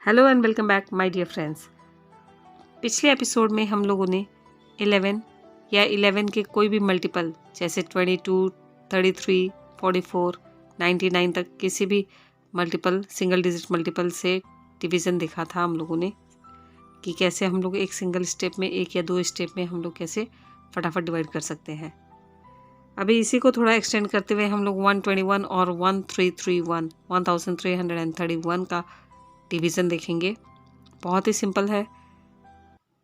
Hello and welcome back my dear friends. पिछले episode में हम लोगों ने 11 या 11 के कोई भी मल्टीपल जैसे 22, 33, 44, 99 तक किसी भी मल्टीपल सिंगल डिजिट मल्टीपल से डिवीज़न देखा था हम लोगों ने कि कैसे हम लोग एक सिंगल स्टेप में, एक या दो स्टेप में हम लोग कैसे फटाफट डिवाइड कर सकते हैं। अभी इसी को थोड़ा एक्सटेंड करते हुए हम लोग 121 और 1331 1331 का डिवीज़न देखेंगे। बहुत ही सिंपल है,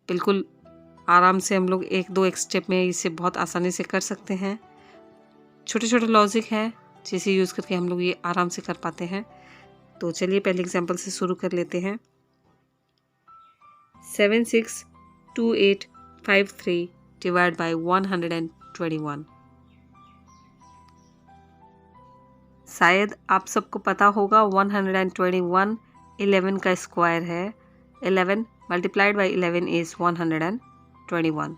बिल्कुल आराम से हम लोग एक दो एक स्टेप में इसे बहुत आसानी से कर सकते हैं। छोटे छोटे लॉजिक हैं जिसे यूज़ करके हम लोग ये आराम से कर पाते हैं। तो चलिए पहले एग्जांपल से शुरू कर लेते हैं। 762853 डिवाइड बाय 121। शायद आप सबको पता होगा 121 11 का स्क्वायर है। 11 मल्टीप्लाइड बाई 11 इज़ 121।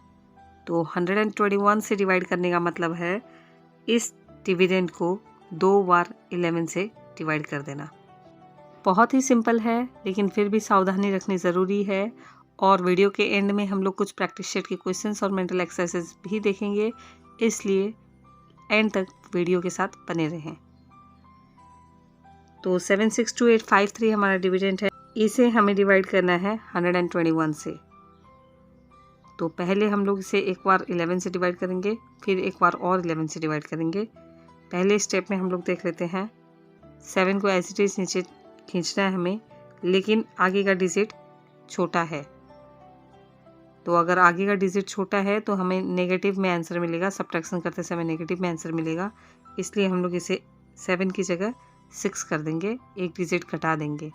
तो 121 से डिवाइड करने का मतलब है इस डिविडेंड को 2 बार 11 से डिवाइड कर देना। बहुत ही सिंपल है, लेकिन फिर भी सावधानी रखनी ज़रूरी है। और वीडियो के एंड में हम लोग कुछ प्रैक्टिस सेट के क्वेश्चंस और मेंटल एक्सरसाइजेज भी देखेंगे, इसलिए एंड तक वीडियो के साथ बने रहें। तो 762853 हमारा डिविडेंड है, इसे हमें डिवाइड करना है 121 से। तो पहले हम लोग इसे एक बार 11 से डिवाइड करेंगे, फिर एक बार और 11 से डिवाइड करेंगे। पहले स्टेप में हम लोग देख लेते हैं। 7 को एज इट इज नीचे खींचना है हमें, लेकिन आगे का डिजिट छोटा है। तो अगर आगे का डिजिट छोटा है तो हमें नेगेटिव में आंसर मिलेगा, सब्ट्रैक्शन करते समय नेगेटिव में आंसर मिलेगा। इसलिए हम लोग इसे 7 की जगह 6 कर देंगे, एक डिजिट घटा देंगे।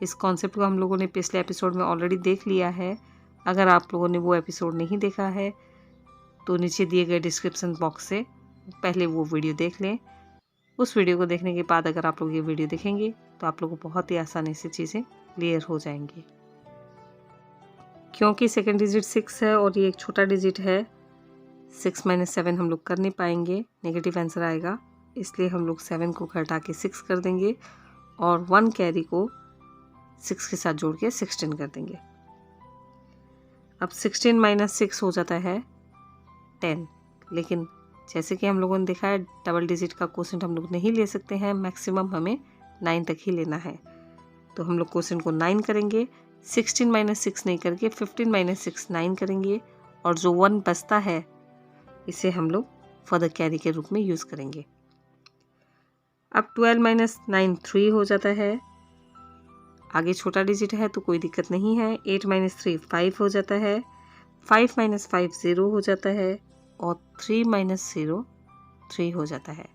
इस कॉन्सेप्ट को हम लोगों ने पिछले एपिसोड में ऑलरेडी देख लिया है। अगर आप लोगों ने वो एपिसोड नहीं देखा है तो नीचे दिए गए डिस्क्रिप्शन बॉक्स से पहले वो वीडियो देख लें। उस वीडियो को देखने के बाद अगर आप लोग ये वीडियो देखेंगे तो आप लोगों को बहुत ही आसानी से चीज़ें क्लियर हो जाएंगी। क्योंकि सेकंड डिजिट 6 है और ये एक छोटा डिजिट है, 6 - 7 हम लोग कर नहीं पाएंगे, नेगेटिव आंसर आएगा। इसलिए हम लोग 7 को घटा के 6 कर देंगे और 1 कैरी को 6 के साथ जोड़ के 16 कर देंगे। अब 16 - 6 हो जाता है 10। लेकिन जैसे कि हम लोगों ने देखा है, डबल डिजिट का क्वोशेंट हम लोग नहीं ले सकते हैं, मैक्सिमम हमें 9 तक ही लेना है। तो हम लोग क्वोशेंट को 9 करेंगे, 16 - 6 नहीं करके 15 - 6 9 करेंगे, और जो 1 बचता है इसे हम लोग फर्दर कैरी के रूप में यूज़ करेंगे। अब 12 - 9 3 हो जाता है। आगे छोटा डिजिट है तो कोई दिक्कत नहीं है। 8 - 3 5 हो जाता है। 5 - 5 0 हो जाता है, और 3 - 0 3 हो जाता है।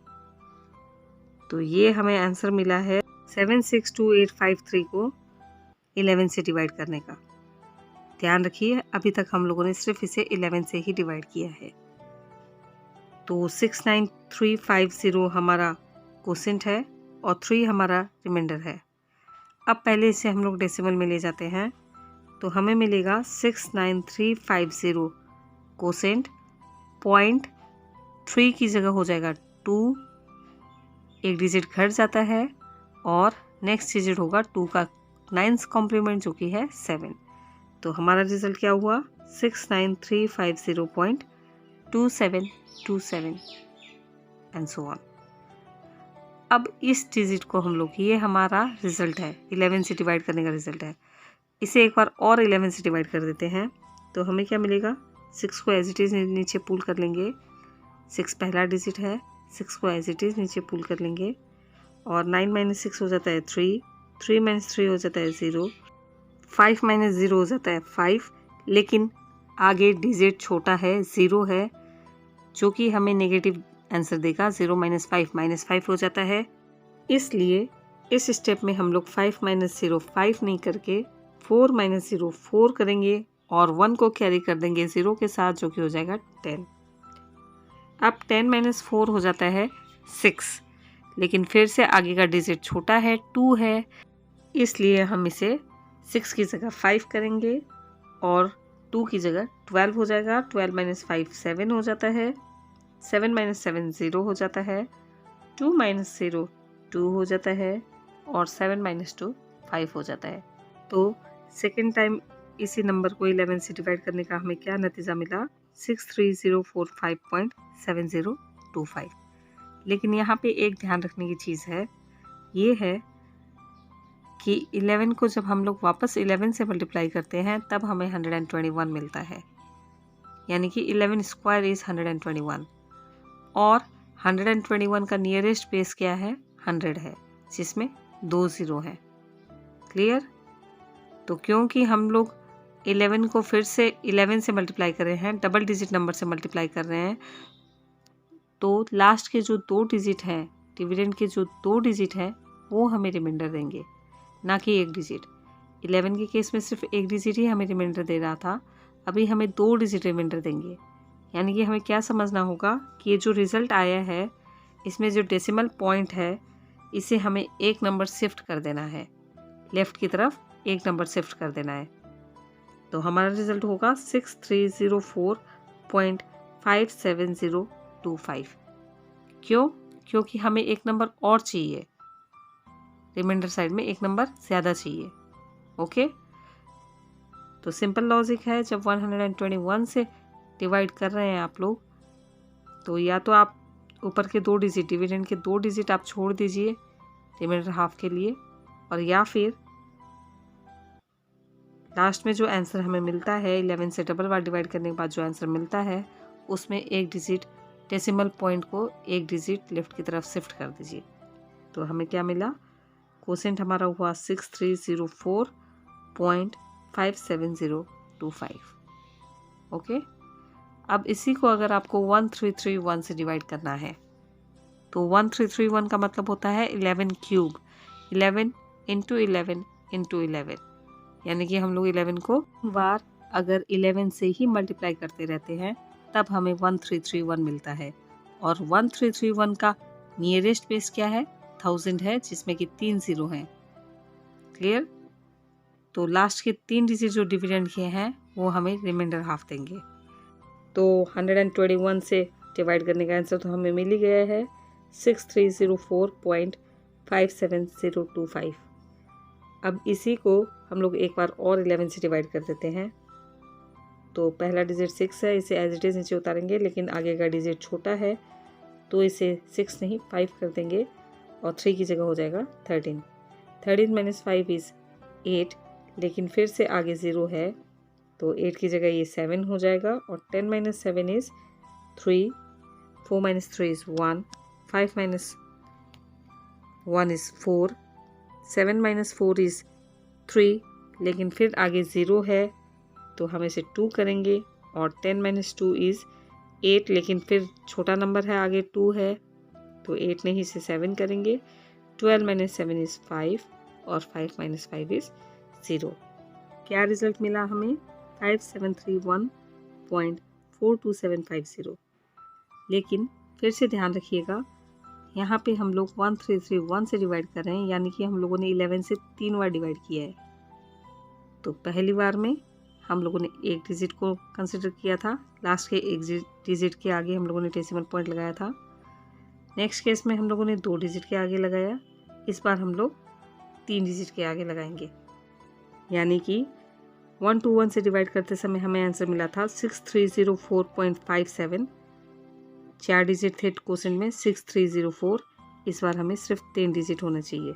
तो ये हमें आंसर मिला है 762853 को 11 से डिवाइड करने का। ध्यान रखिए, अभी तक हम लोगों ने सिर्फ इसे 11 से ही डिवाइड किया है। तो 69350 हमारा क्वोशेंट है और 3 हमारा रिमाइंडर है। अब पहले इसे हम लोग डेसिमल में ले जाते हैं, तो हमें मिलेगा 69350 क्वोशेंट 0.3 की जगह हो जाएगा 2, एक डिजिट घट जाता है, और नेक्स्ट डिजिट होगा 2 का 9th कॉम्प्लीमेंट जो कि है 7। तो हमारा रिजल्ट क्या हुआ 69350.2727 एंड सो ऑन। अब इस डिजिट को हम लोग, ये हमारा रिजल्ट है, 11 से डिवाइड करने का रिजल्ट है, इसे एक बार और 11 से डिवाइड कर देते हैं। तो हमें क्या मिलेगा, 6 को एज इट इज़ नीचे पुल कर लेंगे। 6 पहला डिजिट है, 6 को एज इट इज़ नीचे पुल कर लेंगे, और 9 - 6 हो जाता है 3, 3 - 3 हो जाता है 0, 5 - 0 हो जाता है 5, लेकिन आगे डिजिट छोटा है, 0 है, जो कि हमें नेगेटिव आंसर देगा। 0 - 5 -5 हो जाता है। इसलिए इस स्टेप में हम लोग 5 - 0 5 नहीं करके 4 - 0 4 करेंगे, और 1 को कैरी कर देंगे 0 के साथ, जो कि हो जाएगा 10। अब 10 - 4 हो जाता है 6, लेकिन फिर से आगे का डिजिट छोटा है, 2 है, इसलिए हम इसे 6 की जगह 5 करेंगे, और 2 की जगह 12 हो जाएगा। 12 - 5 7 हो जाता है, 7 - 7 0 हो जाता है, 2 - 0 2 हो जाता है, और 7 - 2 5 हो जाता है। तो सेकेंड टाइम इसी नंबर को 11 से डिवाइड करने का हमें क्या नतीजा मिला, 63045.7025। लेकिन यहाँ पे एक ध्यान रखने की चीज़ है, ये है कि 11 को जब हम लोग वापस 11 से मल्टीप्लाई करते हैं तब हमें 121 मिलता है, यानी कि 11 स्क्वायर इज 121 और 121 का नियरेस्ट बेस क्या है, 100 है, जिसमें 2 ज़ीरो हैं। क्लियर? तो क्योंकि हम लोग 11 को फिर से 11 से मल्टीप्लाई कर रहे हैं, डबल डिजिट नंबर से मल्टीप्लाई कर रहे हैं, तो लास्ट के जो 2 डिजिट हैं, डिविडेंड के जो 2 डिजिट हैं, वो हमें रिमाइंडर देंगे, ना कि 1 डिजिट। 11 के केस में सिर्फ 1 डिजिट ही हमें रिमाइंडर दे रहा था, अभी हमें 2 डिजिट रिमाइंडर देंगे। यानी कि हमें क्या समझना होगा कि ये जो रिज़ल्ट आया है, इसमें जो डेसिमल पॉइंट है, इसे हमें एक नंबर शिफ्ट कर देना है, लेफ़्ट की तरफ एक नंबर शिफ्ट कर देना है। तो हमारा रिजल्ट होगा 6304.57025। क्यों? क्योंकि हमें एक नंबर और चाहिए, रिमाइंडर साइड में एक नंबर ज़्यादा चाहिए। ओके, तो सिंपल लॉजिक है, जब 121 से डिवाइड कर रहे हैं आप लोग, तो या तो आप ऊपर के 2 डिजिट, डिविडेंड के 2 डिजिट आप छोड़ दीजिए रिमाइंडर हाफ के लिए, और या फिर लास्ट में जो आंसर हमें मिलता है 11 से डबल बार डिवाइड करने के बाद जो आंसर मिलता है, उसमें एक डिजिट डेसिमल पॉइंट को एक डिजिट लेफ्ट की तरफ शिफ्ट कर दीजिए। तो हमें क्या मिला, कोसेंट हमारा हुआ 6304.57025। ओके, अब इसी को अगर आपको 1331 से डिवाइड करना है, तो 1331 का मतलब होता है 11 क्यूब, 11 इंटू 11 इंटू 11, यानी कि हम लोग 11 को बार अगर 11 से ही मल्टीप्लाई करते रहते हैं तब हमें 1331 मिलता है। और 1331 का नियरेस्ट बेस क्या है, 1000 है, जिसमें कि 3 ज़ीरो हैं। क्लियर? तो लास्ट के 3 डिजिट जो डिविडेंड किए हैं वो हमें रिमाइंडर हाफ देंगे। तो 121 से डिवाइड करने का आंसर तो हमें मिल ही गया है, 6304.57025। अब इसी को हम लोग एक बार और 11 से डिवाइड कर देते हैं। तो पहला डिजिट 6 है, इसे एज इट इज़ नीचे उतारेंगे, लेकिन आगे का डिजिट छोटा है तो इसे 6 नहीं 5 कर देंगे और 3 की जगह हो जाएगा 13। 13 माइनस 5 इज़ 8, लेकिन फिर से आगे 0 है तो 8 की जगह ये 7 हो जाएगा, और 10 minus 7 is 3, 4 minus 3 is 1, 5 minus 1 is 4, 7 minus 4 is 3, लेकिन फिर आगे 0 है तो हम इसे 2 करेंगे, और 10 माइनस 2 इज़ 8, लेकिन फिर छोटा नंबर है, आगे 2 है तो 8 नहीं, इसे 7 करेंगे। 12 माइनस 7 इज़ 5, और 5 माइनस 5 इज़ 0। क्या रिजल्ट मिला हमें, 5731.42750। लेकिन फिर से ध्यान रखिएगा, यहाँ पे हम लोग 1331 से डिवाइड कर रहे हैं, यानी कि हम लोगों ने 11 से 3 बार डिवाइड किया है। तो पहली बार में हम लोगों ने एक डिजिट को कंसिडर किया था, लास्ट के एक डिजिट के आगे हम लोगों ने डेसिमल पॉइंट लगाया था। नेक्स्ट केस में हम लोगों ने 2 डिजिट के आगे लगाया, इस बार हम लोग 3 डिजिट के आगे लगाएंगे, यानी कि 121 से डिवाइड करते समय हमें आंसर मिला था 6304.57। 4 डिजिट थे क्वेश्चन में, 6304, इस बार हमें सिर्फ 3 डिजिट होना चाहिए।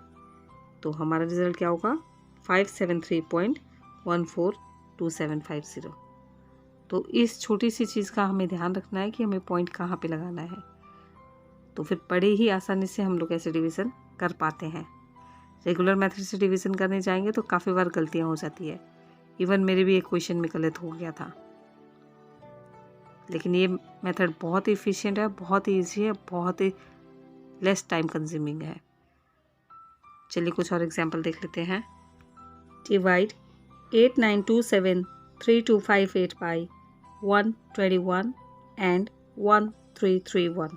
तो हमारा रिजल्ट क्या होगा, 573.142750। तो इस छोटी सी चीज़ का हमें ध्यान रखना है कि हमें पॉइंट कहाँ पे लगाना है, तो फिर बड़े ही आसानी से हम लोग ऐसे डिवीज़न कर पाते हैं। रेगुलर मेथड से डिवीज़न करने जाएंगे तो काफ़ी बार गलतियाँ हो जाती है, इवन मेरे भी एक क्वेश्चन में गलत हो गया था। लेकिन ये मेथड बहुत ही इफ़िशिएंट है, बहुत ही ईजी है, बहुत ही लेस टाइम कंज्यूमिंग है। चलिए कुछ और एग्जांपल देख लेते हैं। Divide 89273258 by 121 and 1331।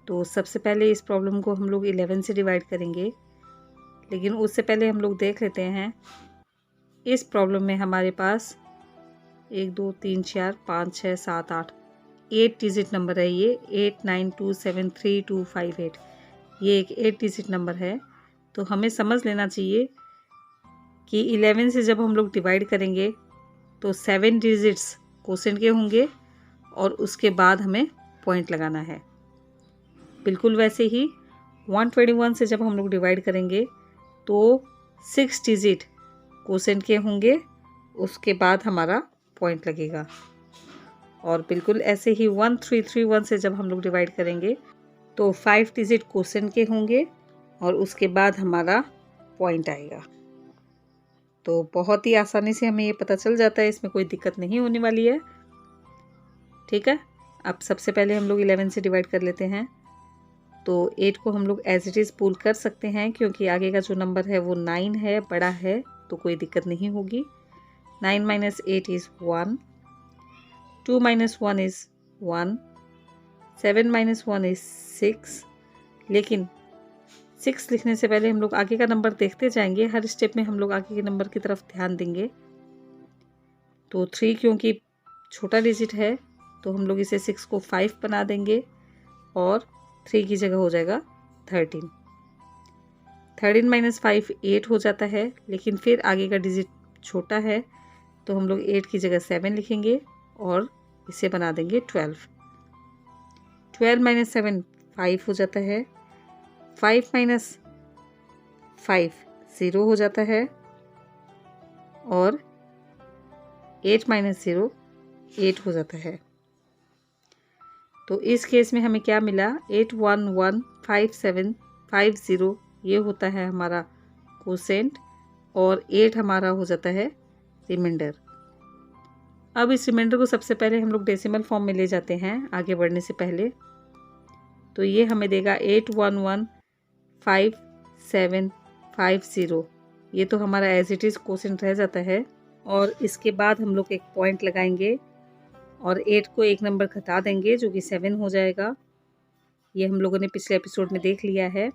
तो सबसे पहले इस प्रॉब्लम को हम लोग 11 से डिवाइड करेंगे, लेकिन उससे पहले हम लोग देख लेते हैं इस प्रॉब्लम में हमारे पास 1 2 3 4 5 6 7 8 8 डिजिट नंबर है। ये 89273258, ये एक 8 डिजिट नंबर है। तो हमें समझ लेना चाहिए कि 11 से जब हम लोग डिवाइड करेंगे तो 7 डिजिट्स क्वोशेंट के होंगे और उसके बाद हमें पॉइंट लगाना है। बिल्कुल वैसे ही 121 से जब हम लोग डिवाइड करेंगे तो 6 डिजिट क्वोशेंट के होंगे, उसके बाद हमारा पॉइंट लगेगा। और बिल्कुल ऐसे ही 1331 से जब हम लोग डिवाइड करेंगे तो 5 डिजिट क्वोशेंट के होंगे और उसके बाद हमारा पॉइंट आएगा। तो बहुत ही आसानी से हमें ये पता चल जाता है, इसमें कोई दिक्कत नहीं होने वाली है। ठीक है, अब सबसे पहले हम लोग 11 से डिवाइड कर लेते हैं। तो 8 को हम लोग एज इट इज़ पुल कर सकते हैं क्योंकि आगे का जो नंबर है वो 9 है, बड़ा है, तो कोई दिक्कत नहीं होगी। 9 - 8 इज़ 1, 2 - 1 इज़ 1, 7 - 1 इज़ 6। लेकिन 6 लिखने से पहले हम लोग आगे का नंबर देखते जाएंगे, हर स्टेप में हम लोग आगे के नंबर की तरफ ध्यान देंगे। तो 3 क्योंकि छोटा डिजिट है तो हम लोग इसे 6 को 5 बना देंगे और 3 की जगह हो जाएगा 13। 13 - 5 8 हो जाता है, लेकिन फिर आगे का डिजिट छोटा है तो हम लोग 8 की जगह 7 लिखेंगे और इसे बना देंगे 12। 12 - 7 5 हो जाता है, 5 - 5 0 हो जाता है और 8 - 0 8 हो जाता है। तो इस केस में हमें क्या मिला, 8115750 ये होता है हमारा क्वोशेंट और 8 हमारा हो जाता है रिमाइंडर। अब इस रिमाइंडर को सबसे पहले हम लोग डेसिमल फॉर्म में ले जाते हैं आगे बढ़ने से पहले। तो ये हमें देगा 8115750। ये तो हमारा एज इट इज़ क्वोशेंट रह जाता है और इसके बाद हम लोग एक पॉइंट लगाएंगे और 8 को एक नंबर घटा देंगे जो कि 7 हो जाएगा। ये हम लोगों ने पिछले एपिसोड में देख लिया है।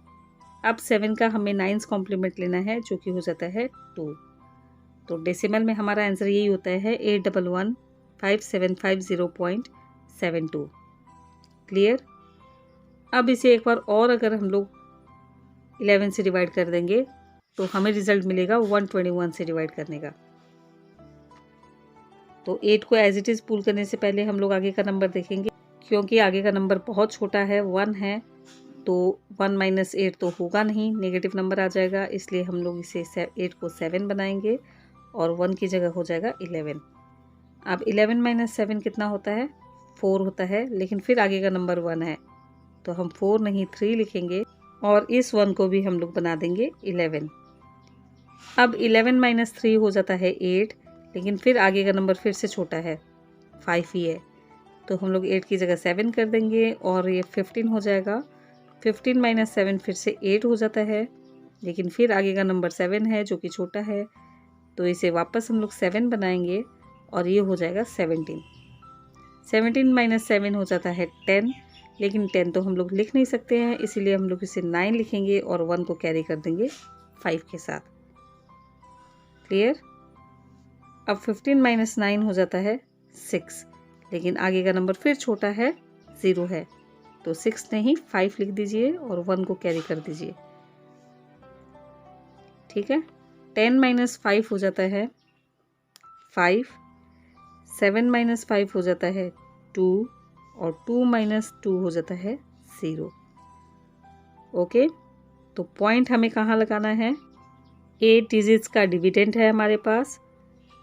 अब 7 का हमें 9th कॉम्प्लीमेंट लेना है जो कि हो जाता है 2। तो डेसिमल में हमारा आंसर यही होता है 8115750.72। क्लियर। अब इसे एक बार और अगर हम लोग 11 से डिवाइड कर देंगे तो हमें रिजल्ट मिलेगा 121 से डिवाइड करने का। तो 8 को एज इट इज़ पुल करने से पहले हम लोग आगे का नंबर देखेंगे, क्योंकि आगे का नंबर बहुत छोटा है, 1 है, तो 1 - 8 तो होगा नहीं, नेगेटिव नंबर आ जाएगा, इसलिए हम लोग इसे 8 को 7 बनाएंगे और 1 की जगह हो जाएगा 11। अब 11 - 7 कितना होता है, 4 होता है, लेकिन फिर आगे का नंबर 1 है तो हम 4 नहीं 3 लिखेंगे और इस 1 को भी हम लोग बना देंगे 11। अब 11 - 3 हो जाता है 8, लेकिन फिर आगे का नंबर फिर से छोटा है, 5 ही है, तो हम लोग 8 की जगह 7 कर देंगे और ये 15 हो जाएगा। 15 - 7 फिर से 8 हो जाता है, लेकिन फिर आगे का नंबर 7 है जो कि छोटा है, तो इसे वापस हम लोग 7 बनाएंगे और ये हो जाएगा 17। 17 - 7 हो जाता है 10, लेकिन 10 तो हम लोग लिख नहीं सकते हैं, इसीलिए हम लोग इसे 9 लिखेंगे और 1 को कैरी कर देंगे 5 के साथ। क्लियर। अब 15 - 9 हो जाता है 6, लेकिन आगे का नंबर फिर छोटा है, 0 है, तो 6 नहीं 5 लिख दीजिए और 1 को कैरी कर दीजिए। ठीक है। 10 - 5 हो जाता है 5, 7 - 5 हो जाता है 2 और 2 - 2 हो जाता है 0। ओके, तो पॉइंट हमें कहाँ लगाना है, 8 डिजिट्स का डिविडेंड है हमारे पास।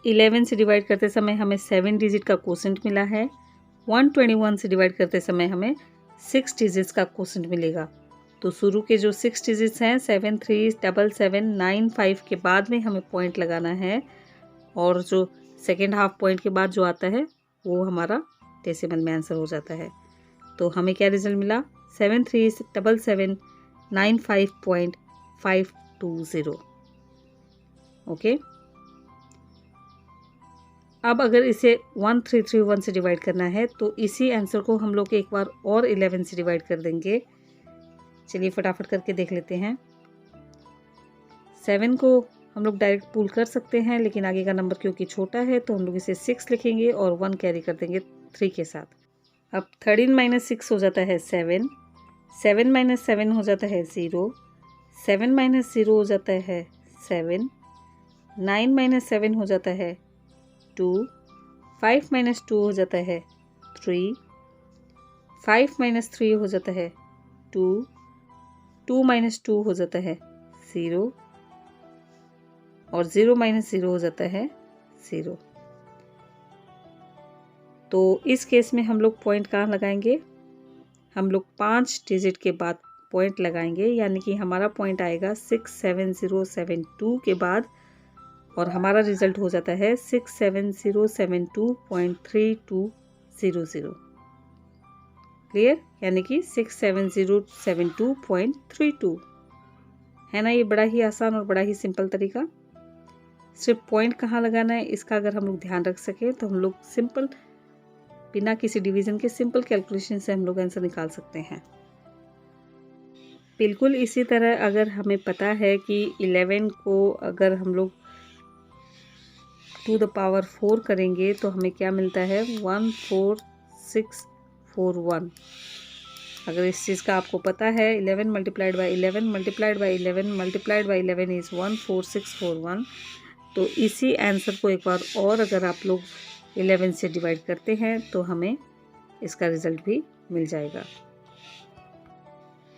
11 से डिवाइड करते समय हमें 7 डिजिट का क्वोशेंट मिला है। 121 से डिवाइड करते समय हमें 6 डिजिट्स का क्वोशेंट मिलेगा। तो शुरू के जो 6 डिजिट्स हैं 7 3 7 7 9 5 के बाद में हमें पॉइंट लगाना है और जो सेकेंड हाफ पॉइंट के बाद जो आता है वो हमारा डेसिमल में आंसर हो जाता है। तो हमें क्या रिजल्ट मिला, 7 3 7 7 9 5.520। ओके। अब अगर इसे 1331 से डिवाइड करना है तो इसी आंसर को हम लोग एक बार और 11 से डिवाइड कर देंगे। चलिए फटाफट करके देख लेते हैं। 7 को हम लोग डायरेक्ट पुल कर सकते हैं, लेकिन आगे का नंबर क्योंकि छोटा है तो हम लोग इसे 6 लिखेंगे और 1 कैरी कर देंगे 3 के साथ। अब 13 - 6 हो जाता है 7, 7 - 7 हो जाता है 0, 7 माइनस 0 हो जाता है 7, 9 माइनस 7 हो जाता है 2, 5 माइनस 2 हो जाता है 3, 5 माइनस 3 हो जाता है 2, 2 माइनस 2 हो जाता है 0 और 0 माइनस 0 हो जाता है 0। तो इस केस में हम लोग पॉइंट कहाँ लगाएंगे? हम लोग 5 डिजिट के बाद पॉइंट लगाएंगे, यानी कि हमारा पॉइंट आएगा 67072 के बाद और हमारा रिजल्ट हो जाता है 67072.3200। क्लियर? यानी कि 67072.32 है ना। ये बड़ा ही आसान और बड़ा ही सिंपल तरीका। सिर्फ पॉइंट कहाँ लगाना है इसका अगर हम लोग ध्यान रख सकें तो हम लोग सिंपल बिना किसी डिवीजन के सिंपल कैलकुलेशन से हम लोग आंसर निकाल सकते हैं। बिल्कुल इसी तरह अगर हमें पता है कि 11 को अगर हम लोग टू द पावर 4 करेंगे तो हमें क्या मिलता है 14641। अगर इस चीज़ का आपको पता है 11 multiplied by 11 multiplied by 11 multiplied by 11 is 14641। तो इसी आंसर को एक बार और अगर आप लोग 11 से डिवाइड करते हैं तो हमें इसका रिजल्ट भी मिल जाएगा।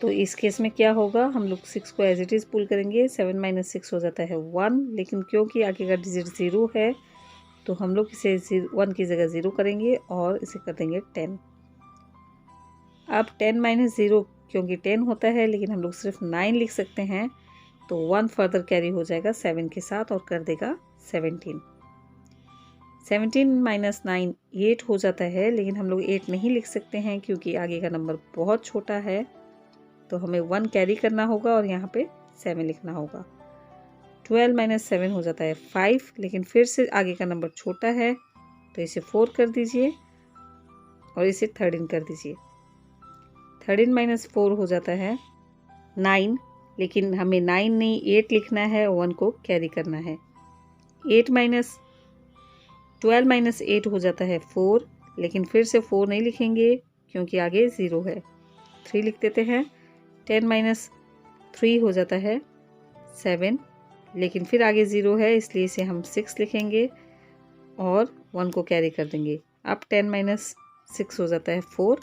तो इस केस में क्या होगा, हम लोग 6 को एज इट इज़ पुल करेंगे, 7 माइनस 6 हो जाता है 1, लेकिन क्योंकि आगे का डिजिट 0 है तो हम लोग इसे 1 की जगह 0 करेंगे और इसे कर देंगे 10। अब 10 माइनस 0 क्योंकि 10 होता है लेकिन हम लोग सिर्फ 9 लिख सकते हैं, तो 1 फर्दर कैरी हो जाएगा 7 के साथ और कर देगा 17। 17 माइनस 9 8 हो जाता है, लेकिन हम लोग 8 नहीं लिख सकते हैं क्योंकि आगे का नंबर बहुत छोटा है, तो हमें 1 कैरी करना होगा और यहाँ पे 7 लिखना होगा। 12 माइनस 7 हो जाता है 5, लेकिन फिर से आगे का नंबर छोटा है तो इसे 4 कर दीजिए और इसे 13 कर दीजिए। 13 माइनस 4 हो जाता है 9, लेकिन हमें 9 नहीं 8 लिखना है, 1 को कैरी करना है। 12 माइनस 8 हो जाता है 4, लेकिन फिर से 4 नहीं लिखेंगे क्योंकि आगे 0 है, 3 लिख देते हैं। 10 माइनस 3 हो जाता है 7, लेकिन फिर आगे 0 है इसलिए इसे हम 6 लिखेंगे और 1 को कैरी कर देंगे। अब 10 माइनस 6 हो जाता है 4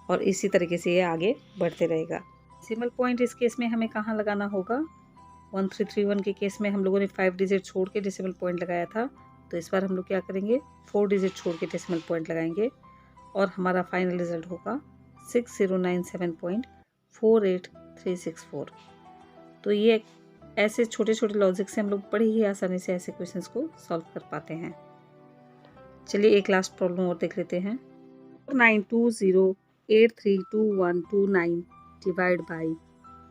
और इसी तरीके से ये आगे बढ़ते रहेगा। डेसिमल पॉइंट इस केस में हमें कहाँ लगाना होगा? 1331 के केस में हम लोगों ने 5 डिजिट छोड़ के डेसिमल पॉइंट लगाया था, तो इस बार हम लोग क्या करेंगे 4 डिजिट छोड़ के डेसिमल पॉइंट लगाएंगे और हमारा फाइनल रिजल्ट होगा 6097.48364। तो ये ऐसे छोटे छोटे लॉजिक से हम लोग बड़े ही आसानी से ऐसे क्वेश्चंस को सॉल्व कर पाते हैं। चलिए एक लास्ट प्रॉब्लम और देख लेते हैं। 4920832129 डिवाइड बाई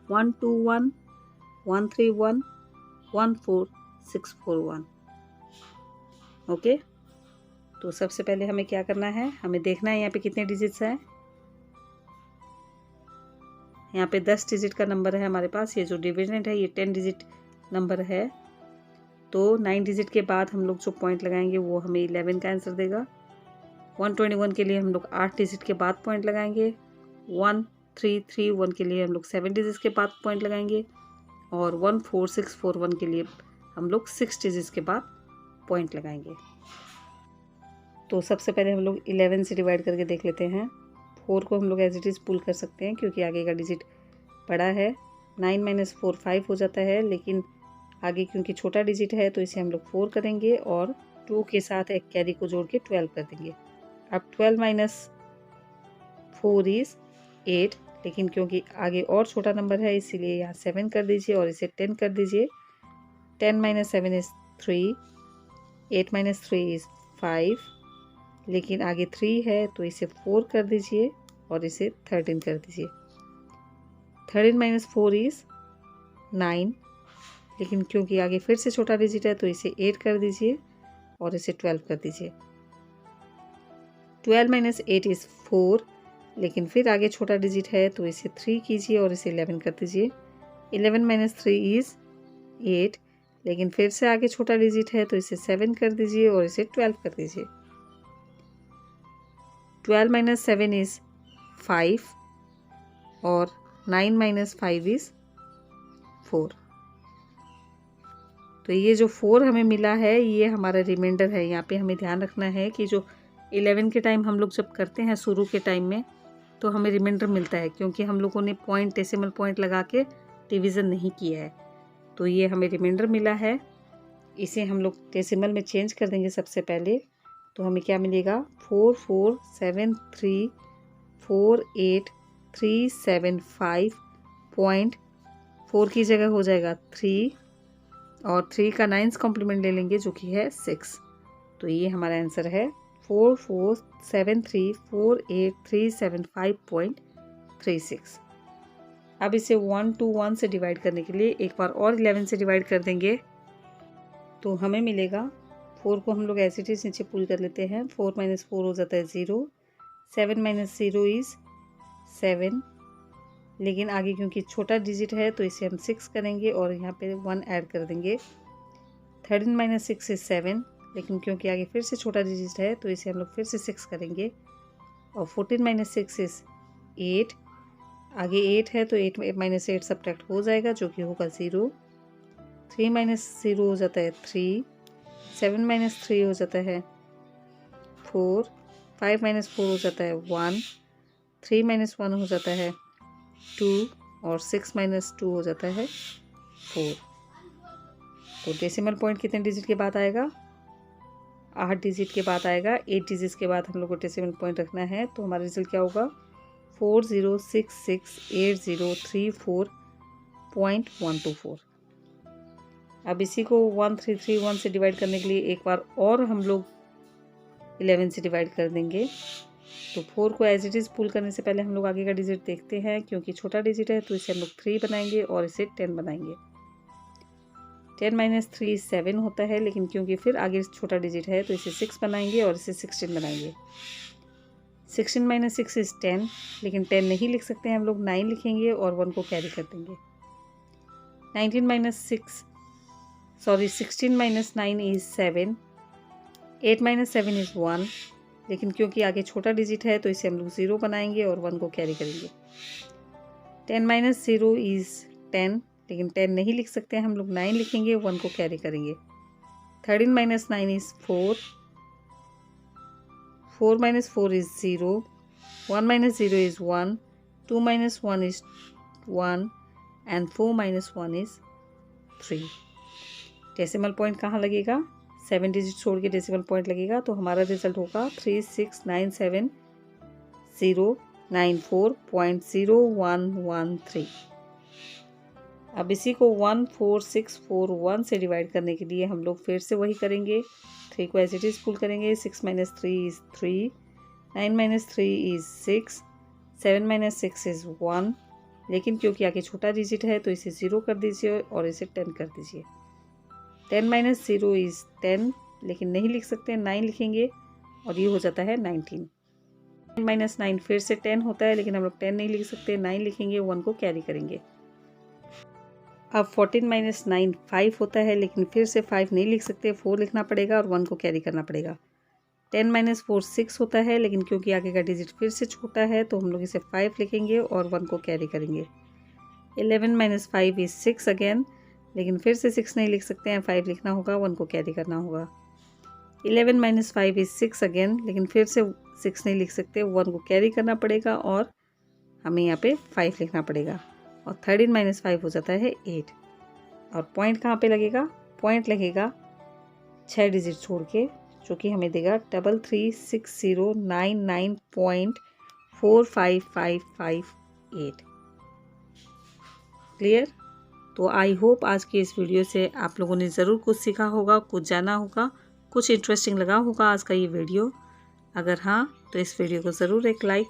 12113114641। ओके, तो सबसे पहले हमें क्या करना है, हमें देखना है यहाँ पे कितने डिजिट्स हैं। यहाँ पे 10 डिजिट का नंबर है हमारे पास। ये जो डिविडेंड है ये 10 डिजिट नंबर है, तो 9 डिजिट के बाद हम लोग जो पॉइंट लगाएंगे वो हमें 11 का आंसर देगा। 121 के लिए हम लोग 8 डिजिट के बाद पॉइंट लगाएंगे। 1331 के लिए हम लोग 7 डिजिट के बाद पॉइंट लगाएंगे और 14641 के लिए हम लोग 6 डिजिट के बाद पॉइंट लगाएंगे। तो सबसे पहले हम लोग 11 से डिवाइड करके देख लेते हैं। 4 को हम लोग एज इट इज़ पुल कर सकते हैं क्योंकि आगे का डिजिट बड़ा है। 9 माइनस 4 5 हो जाता है, लेकिन आगे क्योंकि छोटा डिजिट है तो इसे हम लोग 4 करेंगे और 2 के साथ एक कैरी को जोड़ के 12 कर देंगे। अब 12 माइनस 4 इज़ 8, लेकिन क्योंकि आगे और छोटा नंबर है इसीलिए यहाँ 7 कर दीजिए और इसे 10 कर दीजिए। 10 माइनस 7 इज़ 3, 8 माइनस 3 इज़ 5, लेकिन आगे 3 है तो इसे 4 कर दीजिए और इसे 13 कर दीजिए। 13 माइनस 4 इज़ 9, लेकिन क्योंकि आगे फिर से छोटा डिजिट है तो इसे 8 कर दीजिए और इसे 12 कर दीजिए। 12 माइनस 8 इज़ 4, लेकिन फिर आगे छोटा डिजिट है तो इसे 3 कीजिए और इसे 11 कर दीजिए। 11 माइनस 3 इज़ 8, लेकिन फिर से आगे छोटा डिजिट है तो इसे 7 कर दीजिए और इसे 12 कर दीजिए। 12 माइनस 7 इज़ 5 और 9 माइनस 5 इज़ 4। तो ये जो 4 हमें मिला है ये हमारा रिमाइंडर है। यहाँ पे हमें ध्यान रखना है कि जो 11 के टाइम हम लोग जब करते हैं शुरू के टाइम में तो हमें रिमाइंडर मिलता है, क्योंकि हम लोगों ने पॉइंट डेसिमल पॉइंट लगा के डिवीज़न नहीं किया है। तो ये हमें रिमाइंडर मिला है, इसे हम लोग डेसिमल में चेंज कर देंगे सबसे पहले। तो हमें क्या मिलेगा 44734837.4 की जगह हो जाएगा 3 और 3 का 9th कॉम्प्लीमेंट ले लेंगे जो कि है 6। तो ये हमारा आंसर है 44734837.36। अब इसे 1 to 1 से डिवाइड करने के लिए एक बार और 11 से डिवाइड कर देंगे तो हमें मिलेगा 4 को हम लोग ऐसे ही नीचे पुल कर लेते हैं। 4 - 4 हो जाता है 0, 7 - 0 इज़ 7, लेकिन आगे क्योंकि छोटा डिजिट है तो इसे हम 6 करेंगे और यहाँ पे 1 ऐड कर देंगे। 13 - 6 इज़ 7, लेकिन क्योंकि आगे फिर से छोटा डिजिट है तो इसे हम लोग फिर से 6 करेंगे। और 14 - 6 इज़ 8, आगे 8 है तो 8 - 8 सब्ट्रैक्ट हो जाएगा जो कि होगा 0। 3 - 0 हो जाता है 3, 7 - 3 हो जाता है 4, 5 - 4 हो जाता है 1, 3 - 1 हो जाता है 2 और 6 - 2 हो जाता है 4। तो डेसिमल पॉइंट कितने डिजिट के बाद आएगा? 8 डिजिट के बाद आएगा। 8 डिजिट के बाद हम लोग को डेसिमल पॉइंट रखना है। तो हमारा रिजल्ट क्या होगा 40668034.124। अब इसी को 1331 से डिवाइड करने के लिए एक बार और हम लोग 11 से डिवाइड कर देंगे। तो 4 को एज इट इज़ पुल करने से पहले हम लोग आगे का डिजिट देखते हैं, क्योंकि छोटा डिजिट है तो इसे हम लोग 3 बनाएंगे और इसे 10 बनाएंगे। 10 - 3 7 होता है, लेकिन क्योंकि फिर आगे छोटा डिजिट है तो इसे 6 बनाएंगे और इसे 16 बनाएंगे। 16 - 6 इज़ 10, लेकिन 10 नहीं लिख सकते हैं हम लोग, 9 लिखेंगे और 1 को कैरी कर देंगे। 16 - 9 इज़ 7, 8 - 7 इज़ 1, लेकिन क्योंकि आगे छोटा डिजिट है तो इसे हम लोग 0 बनाएंगे और 1 को कैरी करेंगे। 10 - 0 इज़ 10, लेकिन 10 नहीं लिख सकते हैं हम लोग, 9 लिखेंगे, 1 को कैरी करेंगे। 13 - 9 is 4, 4 - 4 is 0, 1 - 0 is 1, 2 - 1 is 1 and 4 - 1 is 3। Decimal point कहाँ लगेगा? 7 डिजिट छोड़ के डेसिमल पॉइंट लगेगा। तो हमारा रिजल्ट होगा 3697094.0113। अब इसी को 14641 से डिवाइड करने के लिए हम लोग फिर से वही करेंगे। 3 को एज इट इज़ पुल करेंगे। 6 - 3 इज़ 3, 9 - 3 इज़ 6, 7 - 6 इज़ 1, लेकिन क्योंकि आगे छोटा डिजिट है तो इसे 0 कर दीजिए और इसे 10 कर दीजिए। 10 - 0 इज़ 10, लेकिन नहीं लिख सकते, 9 लिखेंगे और ये हो जाता है 19। 10 - 9 फिर से 10 होता है, लेकिन हम लोग 10 नहीं लिख सकते, 9 लिखेंगे, 1 को कैरी करेंगे। अब 14 - 9 5 होता है, लेकिन फिर से 5 नहीं लिख सकते, 4 लिखना पड़ेगा और 1 को कैरी करना पड़ेगा। 10 - 4 6 होता है, लेकिन क्योंकि आगे का डिजिट फिर से छोटा है तो हम लोग इसे 5 लिखेंगे और 1 को कैरी करेंगे। 11 - 5 इज़ 6 अगेन, लेकिन फिर से 6 नहीं लिख सकते हैं, 5 लिखना होगा, 1 को कैरी करना होगा। 11 - 5 इज़ 6 अगेन, लेकिन फिर से 6 नहीं लिख सकते, 1 को कैरी करना पड़ेगा और हमें यहाँ पे 5 लिखना पड़ेगा। और 13 - 5 हो जाता है 8। और पॉइंट कहाँ पे लगेगा? पॉइंट लगेगा 6 डिजिट छोड़ के, जो कि हमें देगा 336099.45558। क्लियर? तो आई होप आज की इस वीडियो से आप लोगों ने ज़रूर कुछ सीखा होगा, कुछ जाना होगा, कुछ इंटरेस्टिंग लगा होगा आज का ये वीडियो। अगर हाँ तो इस वीडियो को ज़रूर एक लाइक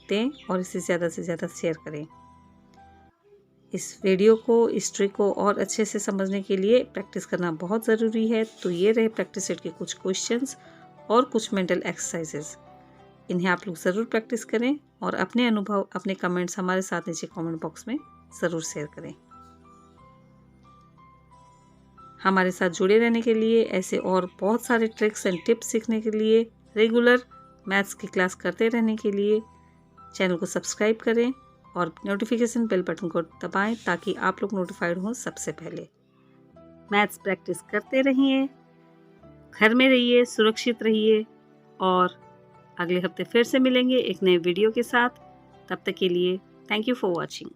दें और इसे ज़्यादा से ज़्यादा शेयर करें। इस वीडियो को, इस ट्रिक को और अच्छे से समझने के लिए प्रैक्टिस करना बहुत ज़रूरी है। तो ये रहे प्रैक्टिस सेट के कुछ क्वेश्चंस और कुछ मेंटल एक्सरसाइजेस। इन्हें आप लोग ज़रूर प्रैक्टिस करें और अपने अनुभव, अपने कमेंट्स हमारे साथ नीचे कमेंट बॉक्स में ज़रूर शेयर करें। हमारे साथ जुड़े रहने के लिए, ऐसे और बहुत सारे ट्रिक्स एंड टिप्स सीखने के लिए, रेगुलर मैथ्स की क्लास करते रहने के लिए चैनल को सब्सक्राइब करें और नोटिफिकेशन बेल बटन को दबाएं ताकि आप लोग नोटिफाइड हों सबसे पहले। मैथ्स प्रैक्टिस करते रहिए, घर में रहिए, सुरक्षित रहिए और अगले हफ्ते फिर से मिलेंगे एक नए वीडियो के साथ। तब तक के लिए थैंक यू फॉर वॉचिंग।